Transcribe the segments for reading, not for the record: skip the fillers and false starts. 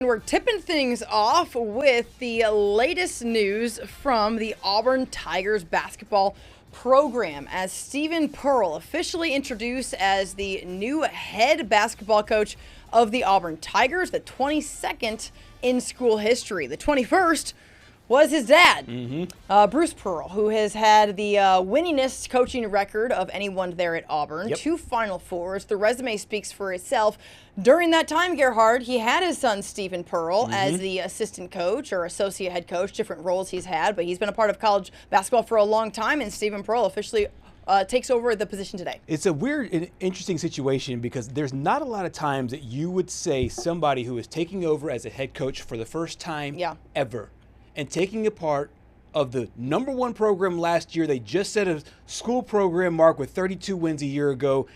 We're tipping things off with the latest news from the Auburn Tigers basketball program as Stephen Pearl officially introduced as the new head basketball coach of the Auburn Tigers, the 22nd in school history. The 21st was his dad, Bruce Pearl, who has had the winningest coaching record of anyone there at Auburn. Yep. 2 Final Fours. The resume speaks for itself. During that time, Gerhard, he had his son, Stephen Pearl, as the assistant coach or associate head coach, different roles he's had, but he's been a part of college basketball for a long time, and Stephen Pearl officially takes over the position today. It's a weird and interesting situation because there's not a lot of times that you would say somebody who is taking over as a head coach for the first time ever and taking a part of the #1 program last year. They just set a school program mark with 32 wins a year ago.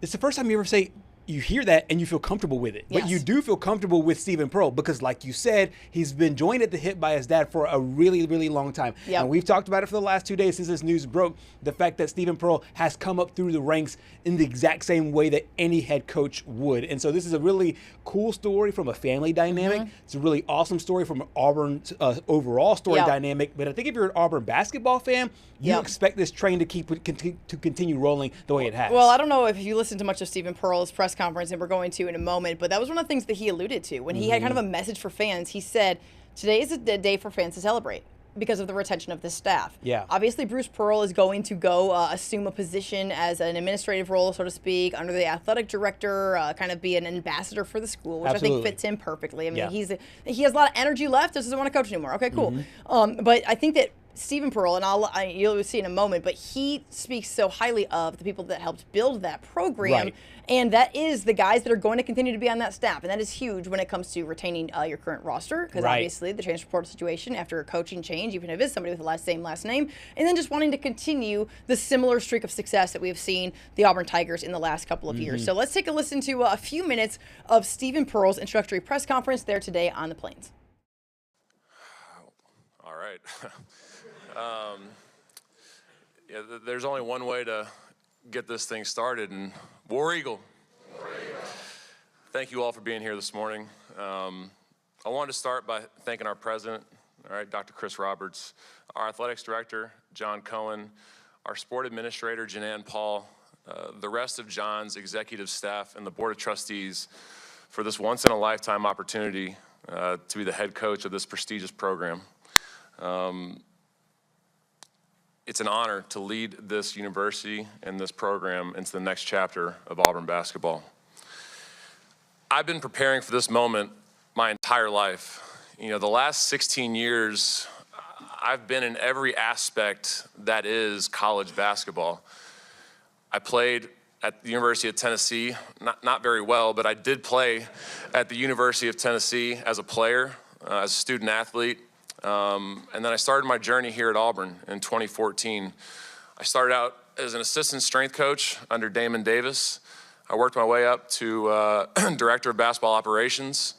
It's the first time you ever say, you hear that and you feel comfortable with it. Yes. But you do feel comfortable with Stephen Pearl because, like you said, he's been joined at the hip by his dad for a really, really long time. Yep. And we've talked about it for the last 2 days since this news broke, the fact that Stephen Pearl has come up through the ranks in the exact same way that any head coach would. And so this is a really cool story from a family dynamic. It's a really awesome story from an Auburn overall story dynamic. But I think if you're an Auburn basketball fan, you expect this train to continue rolling the way it has. Well, I don't know if you listened to much of Stephen Pearl's press conference, and we're going to in a moment, but that was one of the things that he alluded to when he had kind of a message for fans. He said, today is a day for fans to celebrate because of the retention of this staff. Yeah. Obviously, Bruce Pearl is going to go assume a position as an administrative role, so to speak, under the athletic director, kind of be an ambassador for the school, which I think fits him perfectly. I mean, he has a lot of energy left, just doesn't want to coach anymore. Okay, cool. But I think that Stephen Pearl, and you'll see in a moment, but he speaks so highly of the people that helped build that program, and that is the guys that are going to continue to be on that staff, and that is huge when it comes to retaining your current roster, because obviously the transfer portal situation after a coaching change, even if it is somebody with the same last name, and then just wanting to continue the similar streak of success that we have seen the Auburn Tigers in the last couple of years. So let's take a listen to a few minutes of Stephen Pearl's introductory press conference there today on the Plains. All right. There's only one way to get this thing started, and War Eagle. War Eagle. Thank you all for being here this morning. I wanted to start by thanking our president, Dr. Chris Roberts, our athletics director, John Cohen, our sport administrator, Janan Paul, the rest of John's executive staff, and the board of trustees for this once-in-a-lifetime opportunity to be the head coach of this prestigious program. It's an honor to lead this university and this program into the next chapter of Auburn basketball. I've been preparing for this moment my entire life. You know, the last 16 years, I've been in every aspect that is college basketball. I played at the University of Tennessee, not very well, but I did play at the University of Tennessee as a player, as a student athlete. And then I started my journey here at Auburn in 2014. I started out as an assistant strength coach under Damon Davis. I worked my way up to director of basketball operations,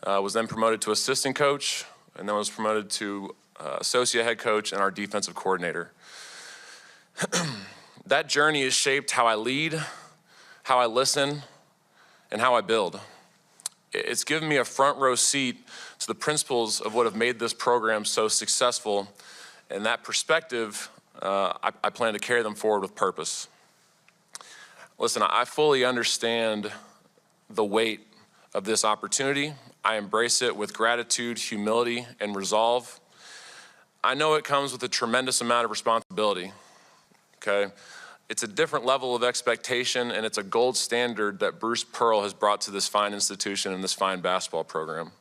was then promoted to assistant coach, and then was promoted to associate head coach and our defensive coordinator. That journey has shaped how I lead, how I listen, and how I build. It's given me a front row seat to the principles of what have made this program so successful, and that perspective, I plan to carry them forward with purpose. Listen, I fully understand the weight of this opportunity. I embrace it with gratitude, humility, and resolve. I know it comes with a tremendous amount of responsibility, okay? It's a different level of expectation, and it's a gold standard that Bruce Pearl has brought to this fine institution and this fine basketball program.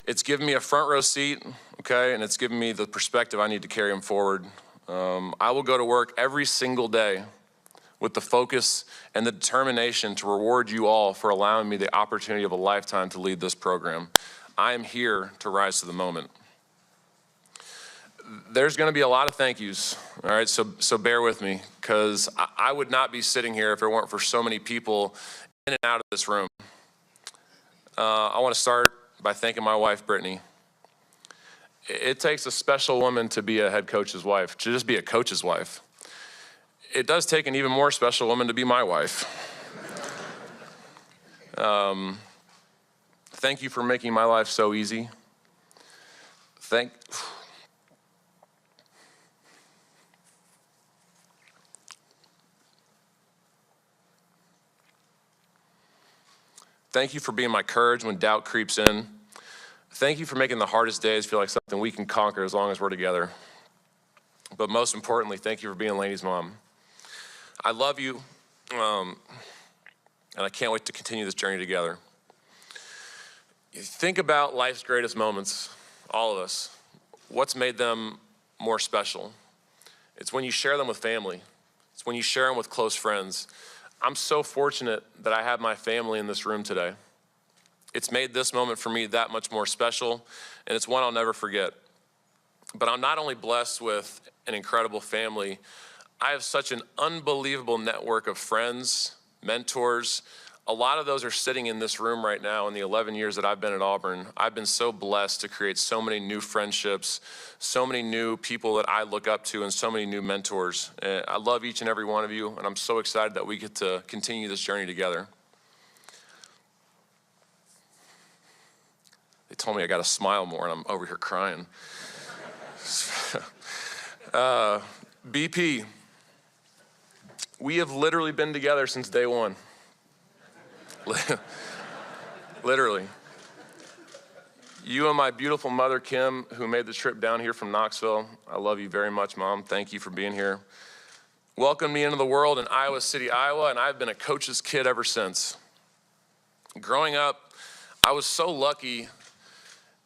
It's given me a front row seat, okay, and it's given me the perspective I need to carry him forward. I will go to work every single day with the focus and the determination to reward you all for allowing me the opportunity of a lifetime to lead this program. I am here to rise to the moment. There's going to be a lot of thank yous, all right, so bear with me, because I would not be sitting here if it weren't for so many people in and out of this room. I want to start by thanking my wife, Brittany. It takes a special woman to be a head coach's wife, to just be a coach's wife. It does take an even more special woman to be my wife. Thank you for making my life so easy. Thank you for being my courage when doubt creeps in. Thank you for making the hardest days feel like something we can conquer as long as we're together. But most importantly, thank you for being Lainey's mom. I love you, and I can't wait to continue this journey together. You think about life's greatest moments, all of us. What's made them more special? It's when you share them with family. It's when you share them with close friends. I'm so fortunate that I have my family in this room today. It's made this moment for me that much more special, and it's one I'll never forget. But I'm not only blessed with an incredible family, I have such an unbelievable network of friends, mentors. A lot of those are sitting in this room right now. In the 11 years that I've been at Auburn, I've been so blessed to create so many new friendships, so many new people that I look up to, and so many new mentors. I love each and every one of you, and I'm so excited that we get to continue this journey together. They told me I got to smile more, and I'm over here crying. BP, we have literally been together since day one. Literally. You and my beautiful mother, Kim, who made the trip down here from Knoxville. I love you very much, Mom. Thank you for being here. Welcomed me into the world in Iowa City, Iowa, and I've been a coach's kid ever since. Growing up, I was so lucky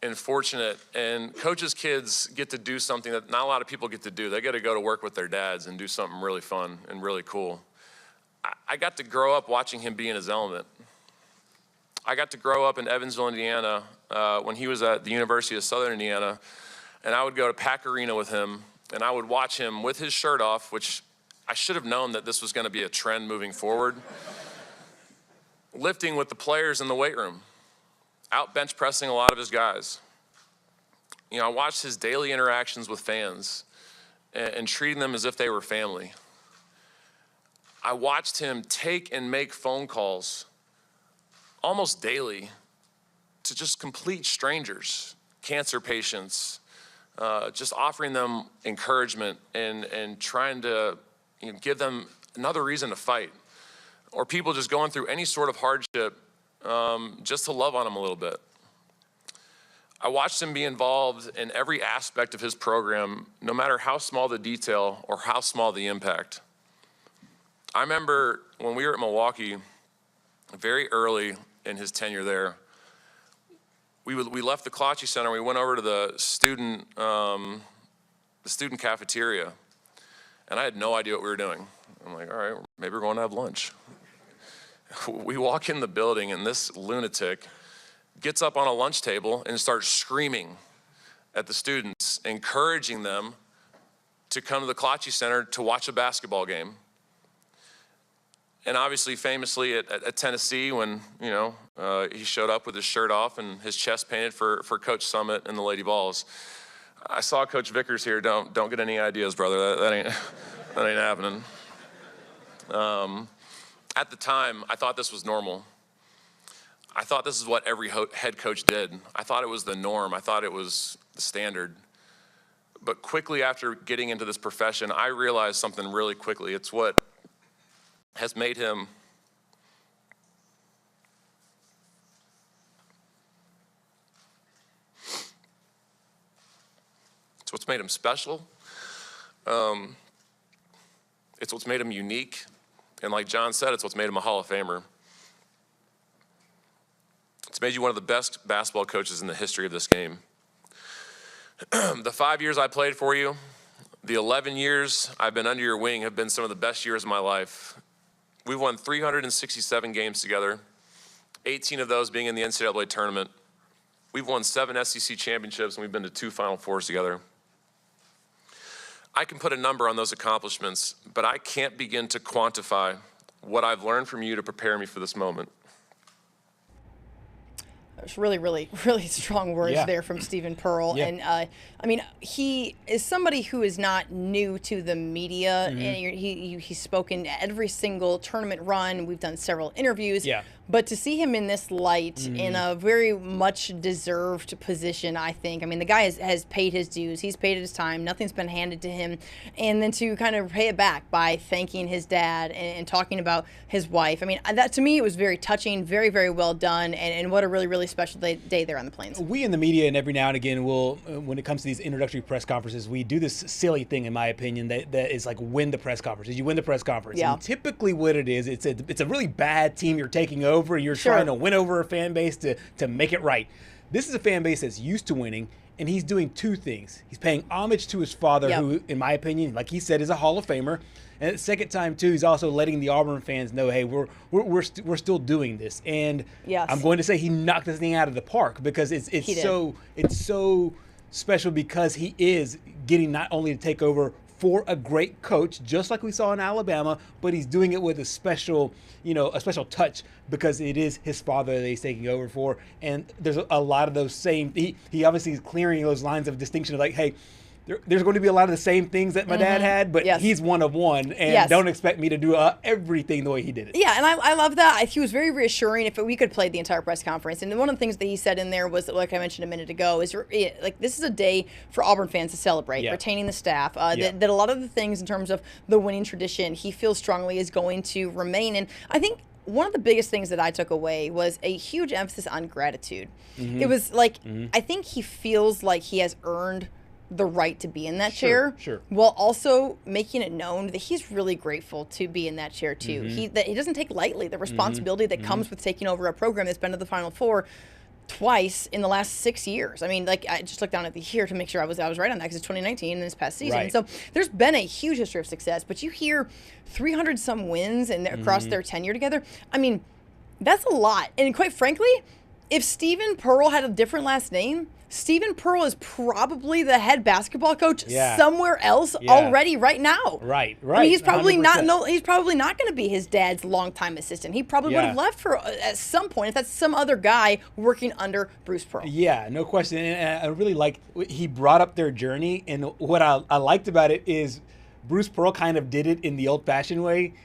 and fortunate, and coaches' kids get to do something that not a lot of people get to do. They get to go to work with their dads and do something really fun and really cool. I got to grow up watching him be in his element. I got to grow up in Evansville, Indiana, when he was at the University of Southern Indiana, and I would go to Pack Arena with him, and I would watch him with his shirt off, which I should have known that this was going to be a trend moving forward, lifting with the players in the weight room, out bench pressing a lot of his guys. You know, I watched his daily interactions with fans and treating them as if they were family. I watched him take and make phone calls almost daily to just complete strangers, cancer patients, just offering them encouragement and trying to give them another reason to fight, or people just going through any sort of hardship just to love on them a little bit. I watched him be involved in every aspect of his program, no matter how small the detail or how small the impact. I remember when we were at Milwaukee, very early in his tenure there, we left the Clochy Center, we went over to the student cafeteria, and I had no idea what we were doing. I'm like, all right, maybe we're going to have lunch. We walk in the building, and this lunatic gets up on a lunch table and starts screaming at the students, encouraging them to come to the Clochy Center to watch a basketball game. And obviously, famously at Tennessee, when he showed up with his shirt off and his chest painted for Coach Summit and the Lady Vols. I saw Coach Vickers here. Don't get any ideas, brother. That ain't happening. At the time, I thought this was normal. I thought this is what every head coach did. I thought it was the norm. I thought it was the standard. But quickly after getting into this profession, I realized something really quickly. It's what has made him it's what's made him special. It's what's made him unique. And like John said, it's what's made him a Hall of Famer. It's made you one of the best basketball coaches in the history of this game. The 5 years I played for you, the 11 years I've been under your wing have been some of the best years of my life. We've won 367 games together, 18 of those being in the NCAA tournament. We've won 7 SEC championships, and we've been to 2 Final Fours together. I can put a number on those accomplishments, but I can't begin to quantify what I've learned from you to prepare me for this moment. It's really, really, really strong words there from Stephen Pearl. Yeah. And, I mean, he is somebody who is not new to the media. And he's spoken at every single tournament run. We've done several interviews. Yeah. But to see him in this light, in a very much deserved position, I think. I mean, the guy has paid his dues. He's paid his time. Nothing's been handed to him. And then to kind of pay it back by thanking his dad and talking about his wife. I mean, that to me, it was very touching, very, very well done. And what a really, really special day there on the Plains. We in the media, and every now and again, will, when it comes to these introductory press conferences, we do this silly thing, in my opinion, that is like win the press conference. You win the press conference. Yeah. And typically what it is, it's a really bad team you're taking over. You're trying to win over a fan base to make it right. This is a fan base that's used to winning, and he's doing two things. He's paying homage to his father, who, in my opinion, like he said, is a Hall of Famer. And at the second time, too, he's also letting the Auburn fans know, hey, we're still doing this. And I'm going to say he knocked this thing out of the park, because it's so special, because he is getting not only to take over for a great coach, just like we saw in Alabama, but he's doing it with a special touch, because it is his father that he's taking over for. And there's a lot of those same, he obviously is clearing those lines of distinction of like, hey, there's going to be a lot of the same things that my dad had, but he's one of one, and don't expect me to do everything the way he did it. Yeah, and I love that. He was very reassuring. If we could play the entire press conference, and one of the things that he said in there was, like I mentioned a minute ago, is like this is a day for Auburn fans to celebrate, retaining the staff. That a lot of the things in terms of the winning tradition, he feels strongly is going to remain. And I think one of the biggest things that I took away was a huge emphasis on gratitude. It was like, I think he feels like he has earned the right to be in that chair, while also making it known that he's really grateful to be in that chair too. He doesn't take lightly the responsibility that comes with taking over a program that's been to the Final Four twice in the last 6 years. I mean, like, I just looked down at the year to make sure I was right on that, because it's 2019 and this past season. Right. So there's been a huge history of success, but you hear 300 some wins and across their tenure together. I mean, that's a lot. And quite frankly, if Stephen Pearl had a different last name, Stephen Pearl is probably the head basketball coach somewhere else already right now. Right. I mean, he's probably 100%. He's probably not going to be his dad's longtime assistant. He probably would have left for at some point if that's some other guy working under Bruce Pearl. Yeah, no question. And I really like, he brought up their journey, and what I liked about it is Bruce Pearl kind of did it in the old-fashioned way.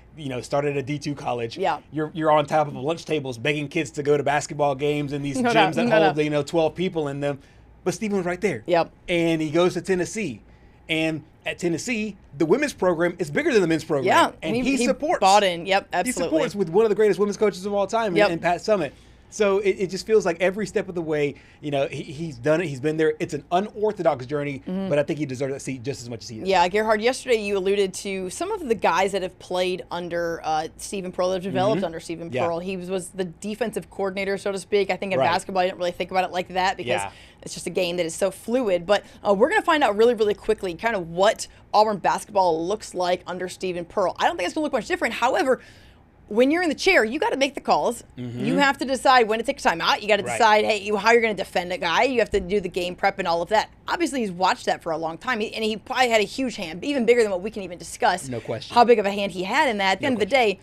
Started at a D2 college. Yeah. You're on top of lunch tables begging kids to go to basketball games in these gyms that hold 12 people in them. But Stephen was right there. Yep. And he goes to Tennessee. And at Tennessee, the women's program is bigger than the men's program. Yeah. And he supports. Bought in. Yep, absolutely. He supports with one of the greatest women's coaches of all time in Pat Summitt. So it just feels like every step of the way, he's done it. He's been there. It's an unorthodox journey, but I think he deserves that seat just as much as he does. Yeah, Gerhard, yesterday you alluded to some of the guys that have played under Stephen Pearl, that have developed under Stephen Pearl. He was the defensive coordinator, so to speak. I think in basketball, I didn't really think about it like that, because it's just a game that is so fluid. But we're going to find out really, really quickly kind of what Auburn basketball looks like under Stephen Pearl. I don't think it's going to look much different. However, when you're in the chair, you got to make the calls. You have to decide when to take time out. You got to decide, how you're going to defend a guy. You have to do the game prep and all of that. Obviously, he's watched that for a long time, and he probably had a huge hand, even bigger than what we can even discuss. No question. How big of a hand he had in that. At the end of the day,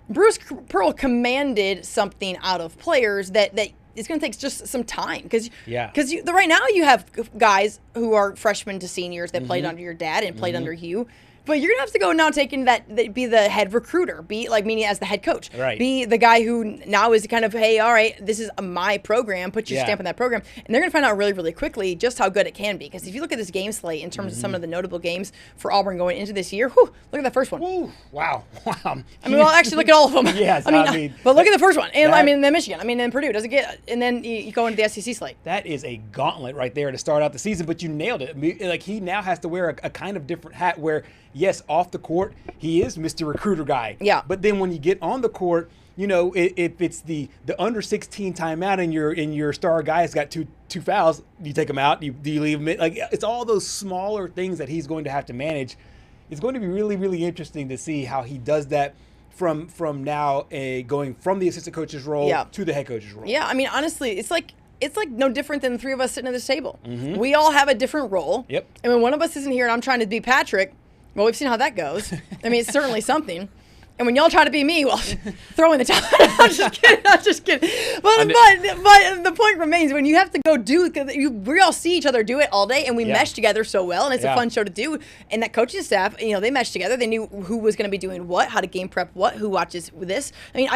Bruce Pearl commanded something out of players that it's going to take just some time, because right now you have guys who are freshmen to seniors that played under your dad and played under you. But you're going to have to go now taking that, be the head recruiter, meaning as the head coach. Right. Be the guy who now is kind of, hey, all right, this is my program, put your stamp on that program. And they're going to find out really, really quickly just how good it can be. Because if you look at this game slate in terms of some of the notable games for Auburn going into this year, look at that first one. Woo, wow. I mean, well, actually, look at all of them. Yes, I mean, but look at the first one. And then Michigan. Then Purdue doesn't get, and then you go into the SEC slate. That is a gauntlet right there to start out the season, but you nailed it. I mean, like, he now has to wear a kind of different hat where, yes, off the court, he is Mr. Recruiter guy. Yeah. But then when you get on the court, if it's the under 16 timeout and your star guy has got two fouls, you take him out, do you leave him in? Like, it's all those smaller things that he's going to have to manage. It's going to be really, really interesting to see how he does that from now going from the assistant coach's role to the head coach's role. Yeah, I mean, honestly, it's like no different than the three of us sitting at this table. We all have a different role. Yep. And when one of us isn't here and I'm trying to be Patrick, well, we've seen how that goes. I mean, it's certainly something. And when y'all try to be me, well, throw in the towel. I'm just kidding. But the point remains, when you have to go do, we all see each other do it all day, and we mesh together so well, and it's a fun show to do. And that coaching staff, they meshed together. They knew who was going to be doing what, how to game prep what, who watches this. I mean,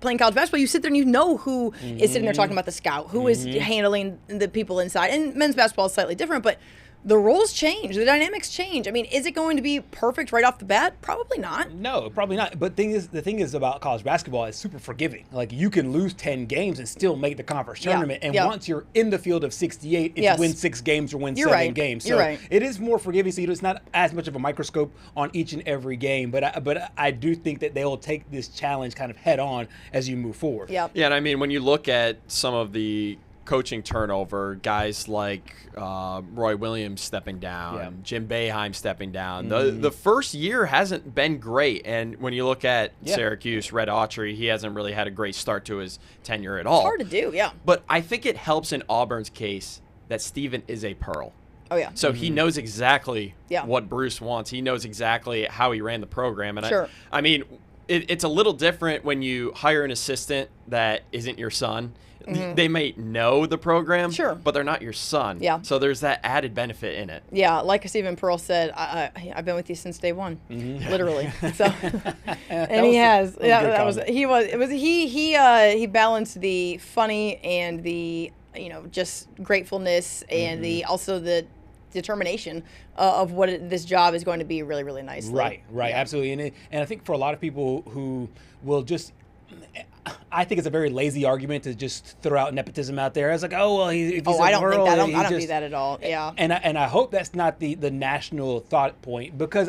playing college basketball, you sit there and you know who is sitting there talking about the scout, who is handling the people inside. And men's basketball is slightly different, but the roles change, the dynamics change. I mean, is it going to be perfect right off the bat? Probably not. No, probably not. But the thing is about college basketball, it's super forgiving. Like, you can lose 10 games and still make the conference tournament. And once you're in the field of 68, it's win 6 games or win 7 games. So it is more forgiving. So it's not as much of a microscope on each and every game. But I do think that they will take this challenge kind of head on as you move forward. Yeah, and I mean, when you look at some of the coaching turnover, guys like Roy Williams stepping down, Jim Boeheim stepping down. The first year hasn't been great, and when you look at Syracuse, Red Autry, he hasn't really had a great start to his tenure at all. It's hard to do, But I think it helps in Auburn's case that Stephen is a Pearl. Oh, yeah. So he knows exactly what Bruce wants. He knows exactly how he ran the program. And I mean, it's a little different when you hire an assistant that isn't your son. They may know the program, but they're not your son. Yeah. So there's that added benefit in it. Yeah, like Stephen Pearl said, I've been with you since day one, literally. So, and he has. He balanced the funny and the just gratefulness and the determination of what this job is going to be really, really nicely. Right, absolutely. And I think for a lot of people who will just, I think it's a very lazy argument to just throw out nenepotism out there. It's like, oh, well, if he's I don't think that. I don't do that at all. Yeah. And I hope that's not the national thought point, because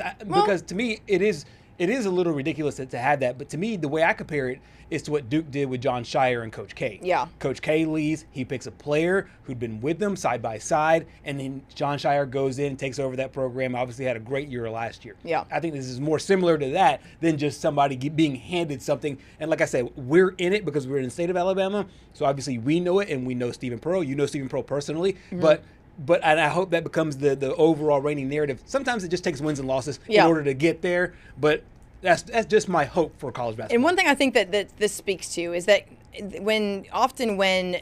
to me it is a little ridiculous to have that. But to me, the way I compare it is to what Duke did with John Shire and Coach K. Yeah. Coach K leaves, he picks a player who'd been with them side by side, and then John Shire goes in and takes over that program. Obviously had a great year last year. Yeah. I think this is more similar to that than just somebody being handed something. And like I said, we're in it because we're in the state of Alabama, so obviously we know it, and we know Stephen Pearl. You know Stephen Pearl personally, But and I hope that becomes the overall reigning narrative. Sometimes it just takes wins and losses in order to get there, but that's just my hope for college basketball. And one thing I think that this speaks to is that when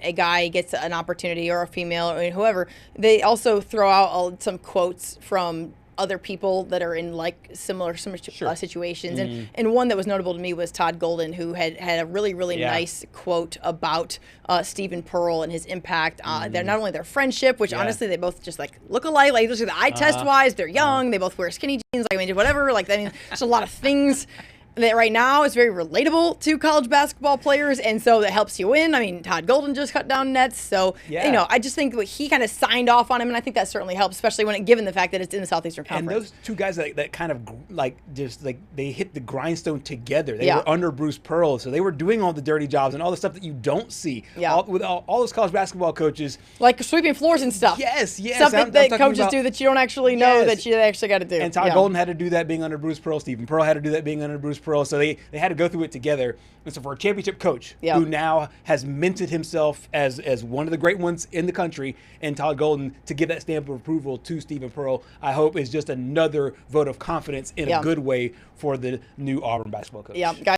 a guy gets an opportunity, or a female, or whoever, they also throw out some quotes from other people that are in similar situations. And one that was notable to me was Todd Golden, who had a really, really nice quote about Stephen Pearl and his impact. They're not only their friendship, which honestly they both just look alike. Like, the eye test wise, they're young. They both wear skinny jeans. Whatever. There's a lot of things that right now is very relatable to college basketball players, and so that helps you win. I mean, Todd Golden just cut down nets, so I just think he kind of signed off on him, and I think that certainly helps, especially given the fact that it's in the Southeastern Conference. And those two guys that kind of they hit the grindstone together. They were under Bruce Pearl, so they were doing all the dirty jobs and all the stuff that you don't see. Yeah. With all those college basketball coaches, like sweeping floors and stuff. Yes. Something that coaches do that you don't actually know that you actually got to do. And Todd Golden had to do that being under Bruce Pearl. Stephen Pearl had to do that being under Bruce Pearl. So they had to go through it together. And so for a championship coach who now has minted himself as one of the great ones in the country, and Todd Golden to give that stamp of approval to Stephen Pearl, I hope is just another vote of confidence in a good way for the new Auburn basketball coach. Yeah, guys.